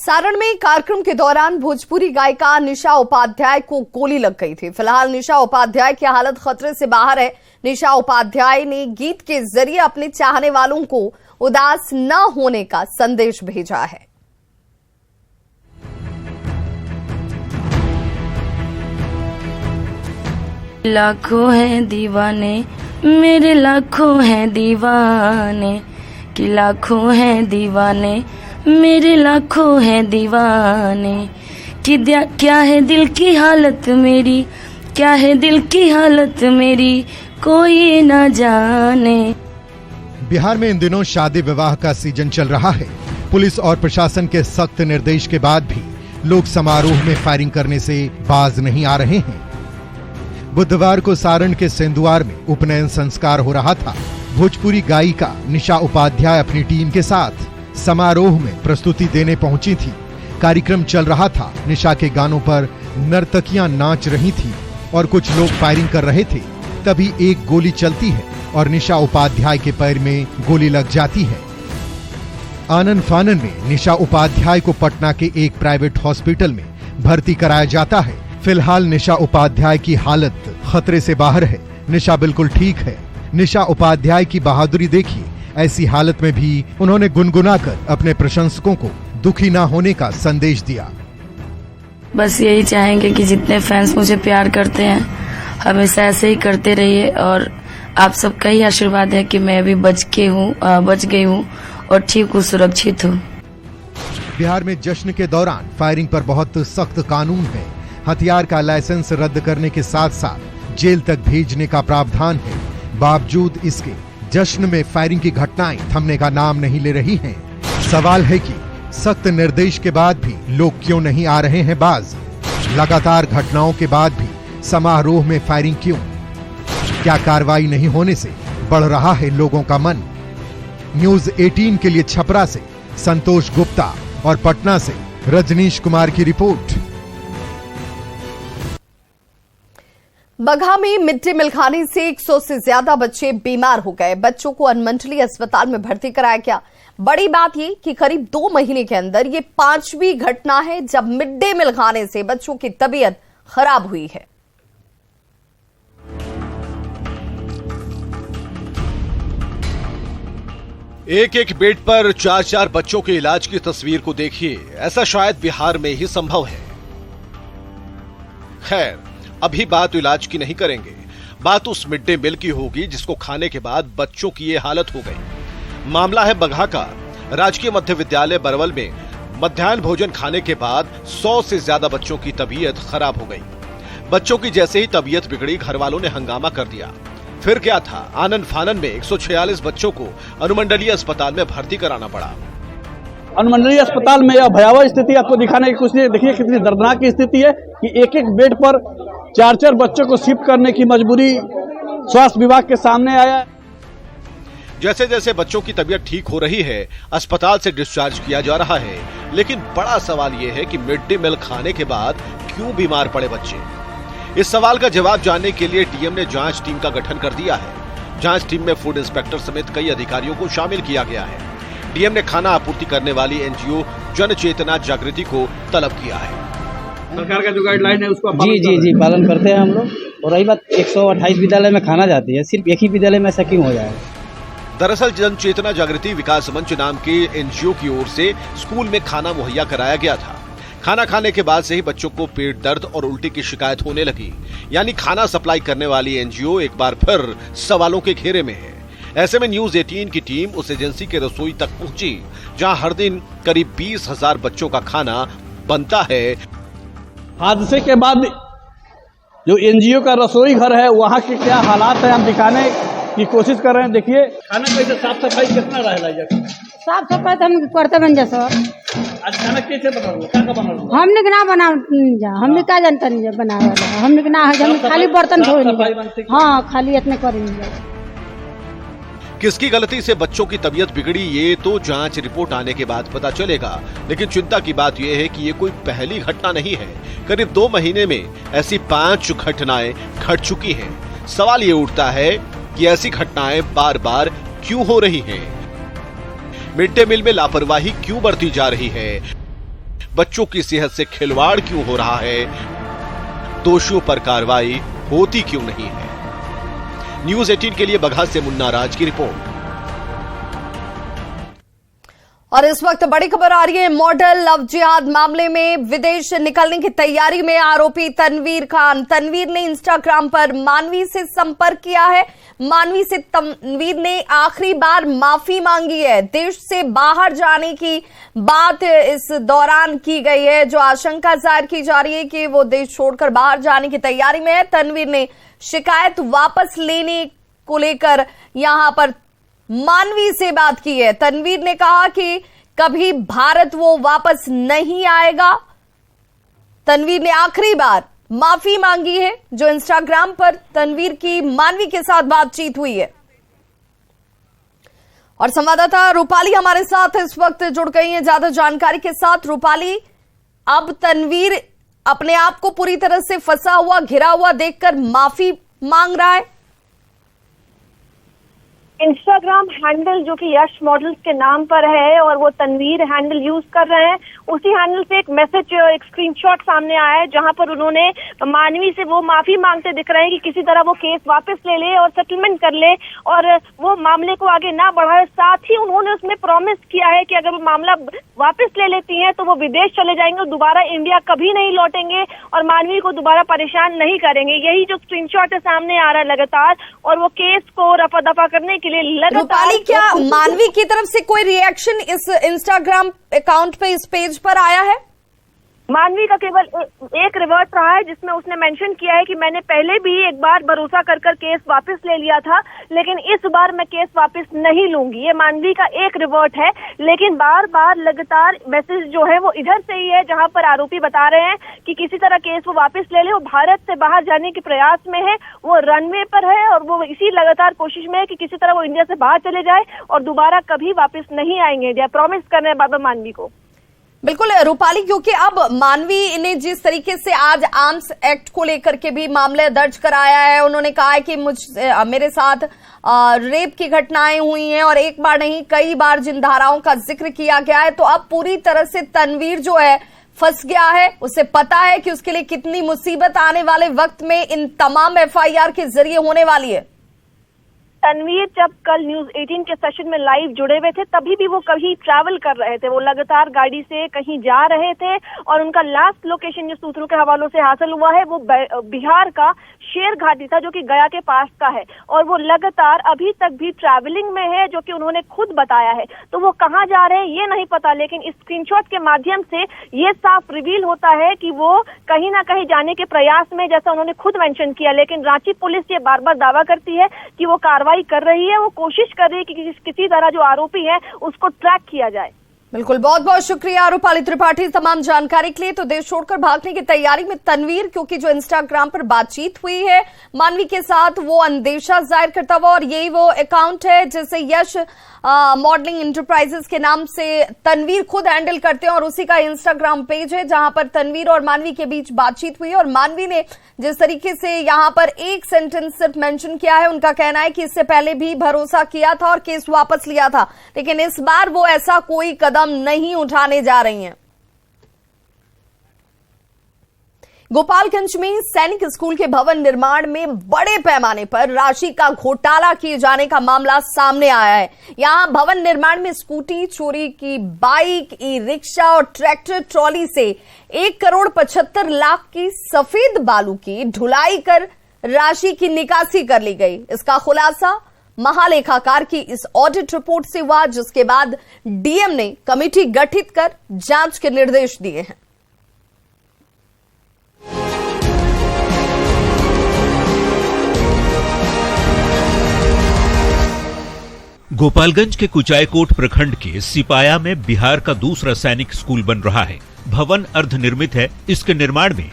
सारण में कार्यक्रम के दौरान भोजपुरी गायिका निशा उपाध्याय को गोली लग गई थी। फिलहाल निशा उपाध्याय की हालत खतरे से बाहर है। निशा उपाध्याय ने गीत के जरिए अपने चाहने वालों को उदास न होने का संदेश भेजा है। लाखों हैं दीवाने मेरे, लाखों हैं दीवाने कि लाखों हैं दीवाने मेरे, लाखों हैं दीवाने कि क्या है दिल की हालत मेरी, क्या है दिल की हालत मेरी, कोई ना जाने। बिहार में इन दिनों शादी विवाह का सीजन चल रहा है। पुलिस और प्रशासन के सख्त निर्देश के बाद भी लोग समारोह में फायरिंग करने से बाज नहीं आ रहे हैं। बुधवार को सारण के सेंदुआर में उपनयन संस्कार हो रहा था। भोजपुरी गायिका निशा उपाध्याय अपनी टीम के साथ समारोह में प्रस्तुति देने पहुंची थी। कार्यक्रम चल रहा था। निशा के गानों पर नर्तकियां नाच रही थी और कुछ लोग फायरिंग कर रहे थे। तभी एक गोली चलती है और निशा उपाध्याय के पैर में गोली लग जाती है। आनन फानन में निशा उपाध्याय को पटना के एक प्राइवेट हॉस्पिटल में भर्ती कराया जाता है। फिलहाल निशा उपाध्याय की हालत खतरे से बाहर है। निशा बिल्कुल ठीक है। निशा उपाध्याय की बहादुरी देखिए। ऐसी हालत में भी उन्होंने गुनगुनाकर अपने प्रशंसकों को दुखी ना होने का संदेश दिया। बस यही चाहेंगे कि जितने फैंस मुझे प्यार करते हैं हमेशा ऐसे ही करते रहिए, और आप सबका ही आशीर्वाद है कि मैं अभी बच गई हूँ और ठीक हूँ, सुरक्षित हूँ। बिहार में जश्न के दौरान फायरिंग पर बहुत सख्त कानून है। हथियार का लाइसेंस रद्द करने के साथ साथ जेल तक भेजने का प्रावधान है। बावजूद इसके जश्न में फायरिंग की घटनाएं थमने का नाम नहीं ले रही हैं। सवाल है कि सख्त निर्देश के बाद भी लोग क्यों नहीं आ रहे हैं बाज? लगातार घटनाओं के बाद भी समारोह में फायरिंग क्यों? क्या कार्रवाई नहीं होने से बढ़ रहा है लोगों का मन? न्यूज 18 के लिए छपरा से संतोष गुप्ता और पटना से रजनीश कुमार की रिपोर्ट। बगहा में मिड डे मील खाने से 100 से ज्यादा बच्चे बीमार हो गए। बच्चों को अनुमंडलीय अस्पताल में भर्ती कराया गया। बड़ी बात ये कि करीब 2 महीने के अंदर ये 5वीं घटना है जब मिड डे मील खाने से बच्चों की तबीयत खराब हुई है। एक एक बेड पर 4-4 बच्चों के इलाज की तस्वीर को देखिए। ऐसा शायद बिहार में ही संभव है। खैर, अभी बात इलाज की नहीं करेंगे, बात उस मिड डे मील की होगी जिसको खाने के बाद बच्चों की ये हालत हो गई। मामला है बगहा का। राजकीय मध्य विद्यालय बरवल में मध्याह्न भोजन खाने के बाद 100 से ज्यादा बच्चों की तबीयत खराब हो गई। बच्चों की जैसे ही तबीयत बिगड़ी, घर वालों ने हंगामा कर दिया। फिर क्या था, आनन फानन में 146 बच्चों को अनुमंडलीय अस्पताल में भर्ती कराना पड़ा। अनुमंडलीय अस्पताल में यह भयावह स्थिति आपको दिखाने की कोशिश, देखिए कितनी दर्दनाक स्थिति है कि एक एक बेड पर 4-4 बच्चों को शिफ्ट करने की मजबूरी स्वास्थ्य विभाग के सामने आया। जैसे जैसे बच्चों की तबीयत ठीक हो रही है, अस्पताल से डिस्चार्ज किया जा रहा है, लेकिन बड़ा सवाल यह है कि मिड डे मील खाने के बाद क्यों बीमार पड़े बच्चे? इस सवाल का जवाब जानने के लिए डीएम ने जांच टीम का गठन कर दिया है। जांच टीम में फूड इंस्पेक्टर समेत कई अधिकारियों को शामिल किया गया है। डीएम ने खाना आपूर्ति करने वाली एनजीओ जन चेतना जागृति को तलब किया है। सरकार का जो गाइडलाइन है उसको जी पालन करते हैं हम लोग। और रही बात 128 विद्यालय में खाना जाती है, सिर्फ एक ही विद्यालय में ऐसा क्यों हो जाए? दरअसल जन चेतना जागृति विकास मंच नाम के एनजीओ की ओर से स्कूल में खाना मुहैया कराया गया था। खाना खाने के बाद से ही बच्चों को पेट दर्द और उल्टी की शिकायत होने लगी। यानी खाना सप्लाई करने वाली एनजीओ एक बार फिर सवालों के घेरे में है। ऐसे में न्यूज 18 की टीम उस एजेंसी के रसोई तक पहुंची जहां हर दिन करीब 20,000 बच्चों का खाना बनता है। हादसे के बाद जो एनजीओ का रसोई घर है वहाँ के क्या हालात है हम दिखाने की कोशिश कर रहे हैं। देखिए खाना कैसे साफ सफाई कितना रहेगा? साफ सफाई तो हम करते बन जा सर। आज खाना कैसे बना रहा है? क्या बना रहा है? हमने ना बना जा, हमने क्या जानता नहीं बना रहा है। हमने ना है, हम खाली बर्तन धोए नहीं। हाँ, खाली इतने करेंगे। किसकी गलती से बच्चों की तबीयत बिगड़ी, ये तो जांच रिपोर्ट आने के बाद पता चलेगा। लेकिन चिंता की बात यह है कि ये कोई पहली घटना नहीं है। करीब 2 महीने में ऐसी 5 घटनाएं घट चुकी हैं। सवाल ये उठता है कि ऐसी घटनाएं बार बार क्यों हो रही हैं? मिड डे मील में लापरवाही क्यों बरती जा रही है? बच्चों की सेहत से खिलवाड़ क्यों हो रहा है, दोषियों पर कार्रवाई होती क्यों नहीं है। न्यूज़ 18 के लिए बगहा से मुन्ना राज की रिपोर्ट। और इस वक्त बड़ी खबर आ रही है मॉडल लव जिहाद मामले में विदेश निकलने की तैयारी में आरोपी तनवीर खान। तनवीर ने इंस्टाग्राम पर मानवी से संपर्क किया है। मानवी से तनवीर ने आखिरी बार माफी मांगी है। देश से बाहर जाने की बात इस दौरान की गई है, जो आशंका जाहिर की जा रही है कि वो देश छोड़कर बाहर जाने की तैयारी में है। तनवीर ने शिकायत वापस लेने को लेकर यहां पर मानवी से बात की है। तनवीर ने कहा कि कभी भारत वो वापस नहीं आएगा। तनवीर ने आखिरी बार माफी मांगी है, जो इंस्टाग्राम पर तनवीर की मानवी के साथ बातचीत हुई है। और संवाददाता रूपाली हमारे साथ इस वक्त जुड़ गई हैं ज्यादा जानकारी के साथ। रूपाली, अब तनवीर अपने आप को पूरी तरह से फंसा हुआ, घिरा हुआ देखकर माफी मांग रहा है। इंस्टाग्राम हैंडल जो कि यश मॉडल्स के नाम पर है और वो तनवीर हैंडल यूज कर रहे हैं, उसी हैंडल से एक मैसेज, एक स्क्रीनशॉट सामने आया है जहां पर उन्होंने मानवी से वो माफी मांगते दिख रहे हैं कि किसी तरह वो केस वापस ले ले और सेटलमेंट कर ले और वो मामले को आगे ना बढ़ाए। साथ ही उन्होंने उसमें प्रॉमिस किया है कि अगर वो मामला वापस ले लेती हैं तो वो विदेश चले जाएंगे और दोबारा इंडिया कभी नहीं लौटेंगे और मानवी को दोबारा परेशान नहीं करेंगे। यही जो स्क्रीनशॉट है सामने आ रहा है लगातार, और वो केस को रफा दफा करने के लिए रूपाली, क्या मानवी की तरफ से कोई रिएक्शन इस इंस्टाग्राम अकाउंट पे, इस पेज पर आया है? मानवी का केवल एक रिवर्ट रहा है जिसमें उसने मेंशन किया है कि मैंने पहले भी एक बार भरोसा कर केस वापस ले लिया था, लेकिन इस बार मैं केस वापस नहीं लूंगी। ये मानवी का एक रिवर्ट है, लेकिन बार बार लगातार मैसेज जो है वो इधर से ही है जहां पर आरोपी बता रहे हैं कि किसी तरह केस वो वापस ले ले। वो भारत से बाहर जाने के प्रयास में है, वो रनवे पर है और वो इसी लगातार कोशिश में है कि किसी तरह वो इंडिया से बाहर चले जाए और दोबारा कभी वापस नहीं आएंगे इंडिया। प्रॉमिस कर रहे हैं बाबा मानवी को। बिल्कुल रूपाली, क्योंकि अब मानवी ने जिस तरीके से आज आर्म्स एक्ट को लेकर के भी मामले दर्ज कराया है, उन्होंने कहा है कि मेरे साथ रेप की घटनाएं हुई हैं और एक बार नहीं कई बार जिन धाराओं का जिक्र किया गया है, तो अब पूरी तरह से तनवीर जो है फंस गया है। उसे पता है कि उसके लिए कितनी मुसीबत आने वाले वक्त में इन तमाम FIR के जरिए होने वाली है। तनवीर जब कल न्यूज़ 18 के सेशन में लाइव जुड़े हुए थे, तभी भी वो कहीं ट्रैवल कर रहे थे, वो लगातार गाड़ी से कहीं जा रहे थे और उनका लास्ट लोकेशन जो सूत्रों के हवालों से हासिल हुआ है वो बिहार का शेर घाटी था, जो कि गया के पास का है, और वो लगातार अभी तक भी ट्रैवलिंग में है, जो कि उन्होंने खुद बताया है। तो वो कहाँ जा रहे हैं ये नहीं पता, लेकिन इस स्क्रीनशॉट के माध्यम से ये साफ रिवील होता है कि वो कहीं ना कहीं जाने के प्रयास में, जैसा उन्होंने खुद मेंशन किया। लेकिन रांची पुलिस ये बार बार दावा करती है कि वो कार्रवाई कर रही है, वो कोशिश कर रही है कि किसी तरह जो आरोपी है उसको ट्रैक किया जाए। बिल्कुल, बहुत बहुत शुक्रिया रूपाली त्रिपाठी तमाम जानकारी के लिए। तो देश छोड़कर भागने की तैयारी में तनवीर, क्योंकि जो इंस्टाग्राम पर बातचीत हुई है मानवी के साथ, वो अंदेशा जाहिर करता हुआ, और यही वो अकाउंट है जिसे यश मॉडलिंग इंटरप्राइजेस के नाम से तनवीर खुद हैंडल करते हैं, और उसी का इंस्टाग्राम पेज है जहां पर तनवीर और मानवी के बीच बातचीत हुई है। और मानवी ने जिस तरीके से यहां पर एक सेंटेंस सिर्फ मेंशन किया है, उनका कहना है कि इससे पहले भी भरोसा किया था और केस वापस लिया था, लेकिन इस बार वो ऐसा कोई कदम नहीं उठाने जा रही हैं। गोपालगंज में सैनिक स्कूल के भवन निर्माण में बड़े पैमाने पर राशि का घोटाला किए जाने का मामला सामने आया है। यहां भवन निर्माण में स्कूटी चोरी की बाइक, ई-रिक्शा और ट्रैक्टर ट्रॉली से 1,75,00,000 की सफेद बालू की ढुलाई कर राशि की निकासी कर ली गई। इसका खुलासा महालेखाकार की इस ऑडिट रिपोर्ट से हुआ, जिसके बाद डीएम ने कमेटी गठित कर जांच के निर्देश दिए हैं। गोपालगंज के कुचायकोट प्रखंड के सिपाया में बिहार का दूसरा सैनिक स्कूल बन रहा है। भवन अर्धनिर्मित है। इसके निर्माण में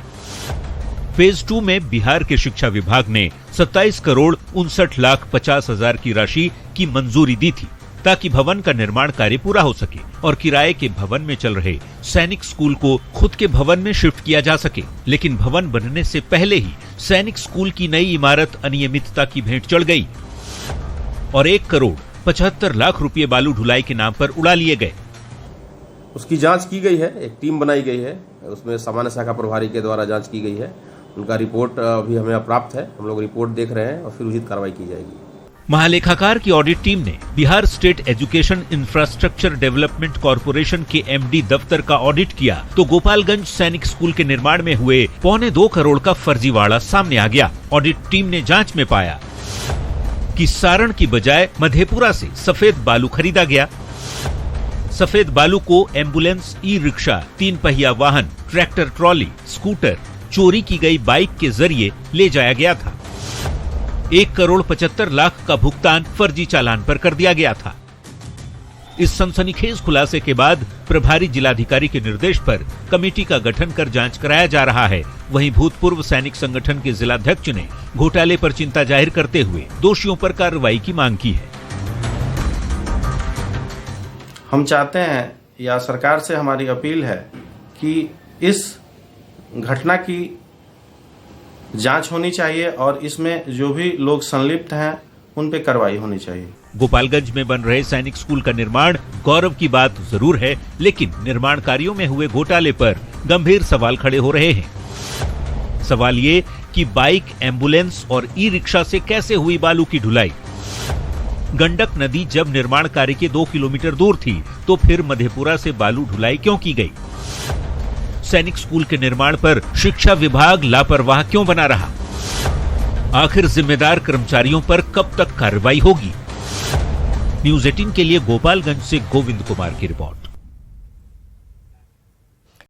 फेज 2 में बिहार के शिक्षा विभाग ने 27,59,50,000 की राशि की मंजूरी दी थी, ताकि भवन का निर्माण कार्य पूरा हो सके और किराए के भवन में चल रहे सैनिक स्कूल को खुद के भवन में शिफ्ट किया जा सके। लेकिन भवन बनने से पहले ही सैनिक स्कूल की नई इमारत अनियमितता की भेंट चढ़ गई और 1,75,00,000 रुपये बालू ढुलाई के नाम पर उड़ा लिए गए। उसकी जांच की गई है, एक टीम बनाई गई है, उसमें सामान्य शाखा प्रभारी के द्वारा जांच की गई है। उनका रिपोर्ट अभी हमें प्राप्त है, हम लोग रिपोर्ट देख रहे हैं और फिर उचित कार्रवाई की जाएगी। महालेखाकार की ऑडिट टीम ने Bihar state education infrastructure development corporation के एमडी दफ्तर का ऑडिट किया तो गोपालगंज सैनिक स्कूल के निर्माण में हुए 2.25 करोड़ का फर्जीवाड़ा सामने आ गया। ऑडिट टीम ने जांच में पाया कि सारण की बजाय मधेपुरा से सफेद बालू खरीदा गया। सफेद बालू को एम्बुलेंस, ई रिक्शा, 3 पहिया वाहन, ट्रैक्टर ट्रॉली, स्कूटर, चोरी की गई बाइक के जरिए ले जाया गया था। 1,75,00,000 का भुगतान फर्जी चालान पर कर दिया गया था। इस सनसनीखेज खुलासे के बाद प्रभारी जिलाधिकारी के निर्देश पर कमेटी का गठन कर जांच कराया जा रहा है। वहीं भूतपूर्व सैनिक संगठन के जिलाध्यक्ष ने घोटाले पर चिंता जाहिर करते हुए दोषियों पर कार्रवाई की मांग की है। हम चाहते हैं या सरकार से हमारी अपील है कि इस घटना की जांच होनी चाहिए और इसमें जो भी लोग संलिप्त हैं उन पे कार्रवाई होनी चाहिए। गोपालगंज में बन रहे सैनिक स्कूल का निर्माण गौरव की बात जरूर है, लेकिन निर्माण कार्यों में हुए घोटाले पर गंभीर सवाल खड़े हो रहे हैं। सवाल ये कि बाइक, एम्बुलेंस और ई रिक्शा से कैसे हुई बालू की ढुलाई? गंडक नदी जब निर्माण कार्य के 2 किलोमीटर दूर थी तो फिर मधेपुरा से बालू ढुलाई क्यों की गई? सैनिक स्कूल के निर्माण पर शिक्षा विभाग लापरवाह क्यों बना रहा? आखिर जिम्मेदार कर्मचारियों पर कब तक कार्रवाई होगी? न्यूज़ 18 के लिए गोपालगंज से गोविंद कुमार की रिपोर्ट।